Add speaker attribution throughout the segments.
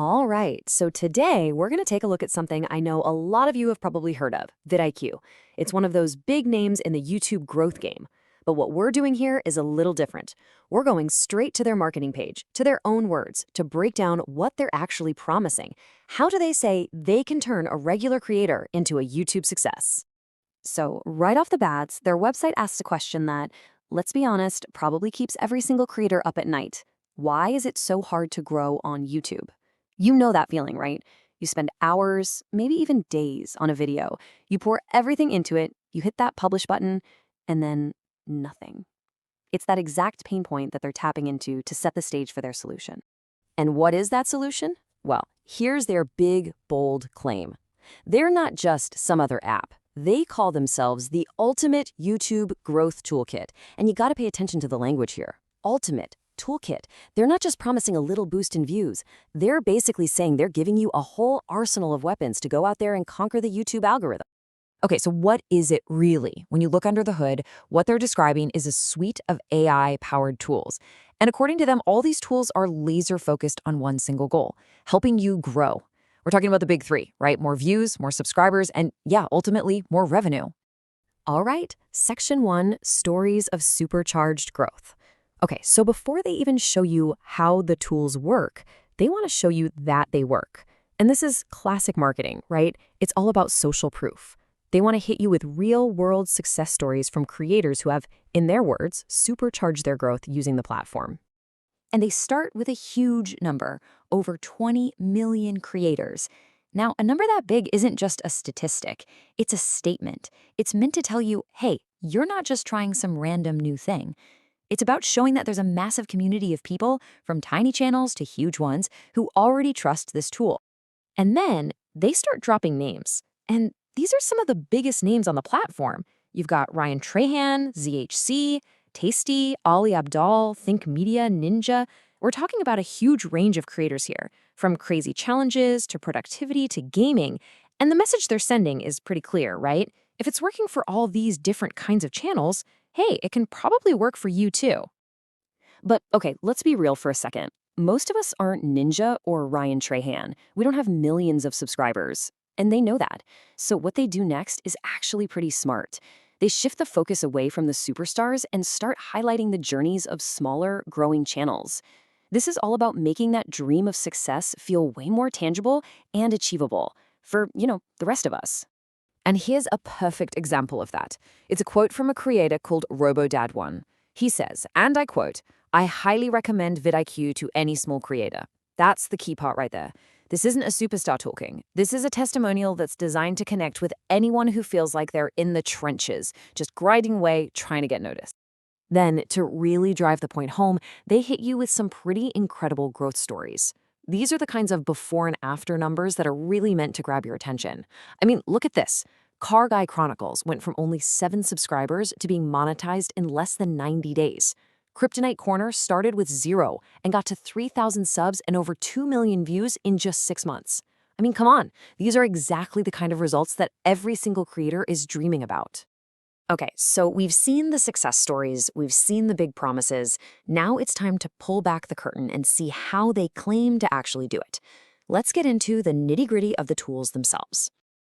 Speaker 1: All right, so today we're going to take a look at something I know a lot of you have probably heard of, vidIQ. It's one of those big names in the YouTube growth game. But what we're doing here is a little different. We're going straight to their marketing page, to their own words, to break down what they're actually promising. How do they say they can turn a regular creator into a YouTube success? So right off the bat, their website asks a question that, let's be honest, probably keeps every single creator up at night. Why is it so hard to grow on YouTube? You know that feeling, right? You spend hours, maybe even days on a video. You pour everything into it, you hit that publish button, and then nothing. It's that exact pain point that they're tapping into to set the stage for their solution. And what is that solution? Well, here's their big, bold claim. They're not just some other app. They call themselves the ultimate YouTube growth toolkit. And you got to pay attention to the language here. Ultimate toolkit. They're not just promising a little boost in views. They're basically saying they're giving you a whole arsenal of weapons to go out there and conquer the YouTube algorithm.
Speaker 2: Okay, so what is it really? When you look under the hood, what they're describing is a suite of AI-powered tools. And according to them, all these tools are laser-focused on one single goal, helping you grow. We're talking about the big three, right? More views, more subscribers, and yeah, ultimately, more revenue.
Speaker 1: All right, Section 1, Stories of Supercharged Growth. Okay, so before they even show you how the tools work, they want to show you that they work. And this is classic marketing, right? It's all about social proof. They want to hit you with real-world success stories from creators who have, in their words, supercharged their growth using the platform. And they start with a huge number, over 20 million creators. Now, a number that big isn't just a statistic. It's a statement. It's meant to tell you, hey, you're not just trying some random new thing. It's about showing that there's a massive community of people, from tiny channels to huge ones, who already trust this tool. And then they start dropping names. And these are some of the biggest names on the platform. You've got Ryan Trahan, ZHC, Tasty, Ali Abdal, Think Media, Ninja. We're talking about a huge range of creators here, from crazy challenges to productivity to gaming. And the message they're sending is pretty clear, right? If it's working for all these different kinds of channels, hey, it can probably work for you too. But okay, let's be real for a second. Most of us aren't Ninja or Ryan Trahan. We don't have millions of subscribers. And they know that. So what they do next is actually pretty smart. They shift the focus away from the superstars and start highlighting the journeys of smaller, growing channels. This is all about making that dream of success feel way more tangible and achievable for, the rest of us.
Speaker 2: And here's a perfect example of that. It's a quote from a creator called RoboDad1. He says, and I quote, "I highly recommend vidIQ to any small creator." That's the key part right there. This isn't a superstar talking. This is a testimonial that's designed to connect with anyone who feels like they're in the trenches, just grinding away, trying to get noticed. Then, to really drive the point home, they hit you with some pretty incredible growth stories. These are the kinds of before and after numbers that are really meant to grab your attention. I mean, look at this. Car Guy Chronicles went from only 7 subscribers to being monetized in less than 90 days. Kryptonite Corner started with 0 and got to 3,000 subs and over 2 million views in just 6 months. I mean, come on. These are exactly the kind of results that every single creator is dreaming about. Okay, so we've seen the success stories, we've seen the big promises. Now it's time to pull back the curtain and see how they claim to actually do it. Let's get into the nitty-gritty of the tools themselves.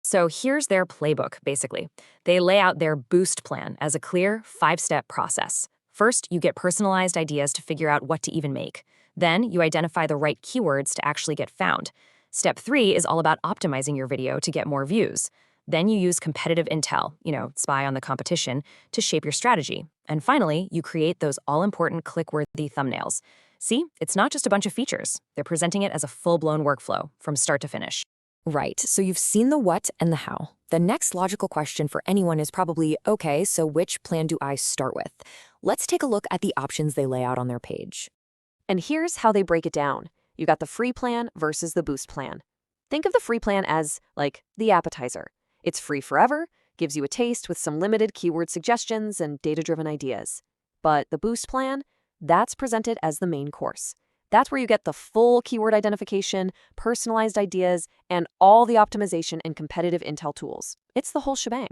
Speaker 2: So here's their playbook, basically. They lay out their boost plan as a clear 5-step process. First, you get personalized ideas to figure out what to even make. Then, you identify the right keywords to actually get found. Step 3 is all about optimizing your video to get more views. Then you use competitive intel, spy on the competition, to shape your strategy. And finally, you create those all-important click-worthy thumbnails. See, it's not just a bunch of features. They're presenting it as a full-blown workflow from start to finish.
Speaker 1: Right, so you've seen the what and the how. The next logical question for anyone is probably, okay, so which plan do I start with? Let's take a look at the options they lay out on their page. And here's how they break it down. You got the free plan versus the boost plan. Think of the free plan as, like, the appetizer. It's free forever, gives you a taste with some limited keyword suggestions and data-driven ideas. But the boost plan, that's presented as the main course. That's where you get the full keyword identification, personalized ideas, and all the optimization and competitive intel tools. It's the whole shebang.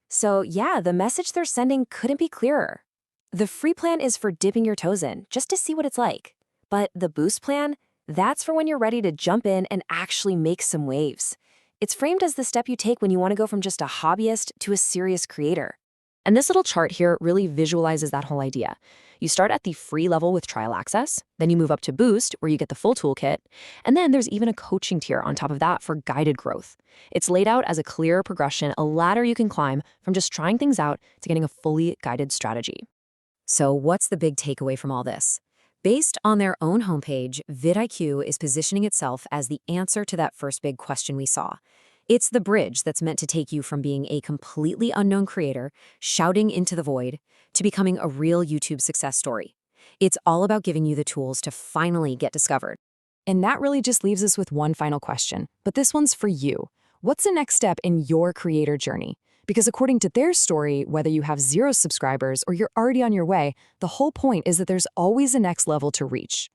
Speaker 1: So yeah, the message they're sending couldn't be clearer. The free plan is for dipping your toes in, just to see what it's like. But the boost plan,
Speaker 2: That's for when you're ready to jump in and actually make some waves. It's framed as the step you take when you want to go from just a hobbyist to a serious creator.
Speaker 1: And this little chart here really visualizes that whole idea. You start at the free level with trial access, then you move up to Boost, where you get the full toolkit, and then there's even a coaching tier on top of that for guided growth. It's laid out as a clear progression, a ladder you can climb from just trying things out to getting a fully guided strategy.
Speaker 2: So what's the big takeaway from all this? Based on their own homepage, vidIQ is positioning itself as the answer to that first big question we saw. It's the bridge that's meant to take you from being a completely unknown creator, shouting into the void, to becoming a real YouTube success story. It's all about giving you the tools to finally get discovered.
Speaker 1: And that really just leaves us with one final question, but this one's for you. What's the next step in your creator journey? Because according to their story, whether you have 0 subscribers or you're already on your way, the whole point is that there's always a next level to reach.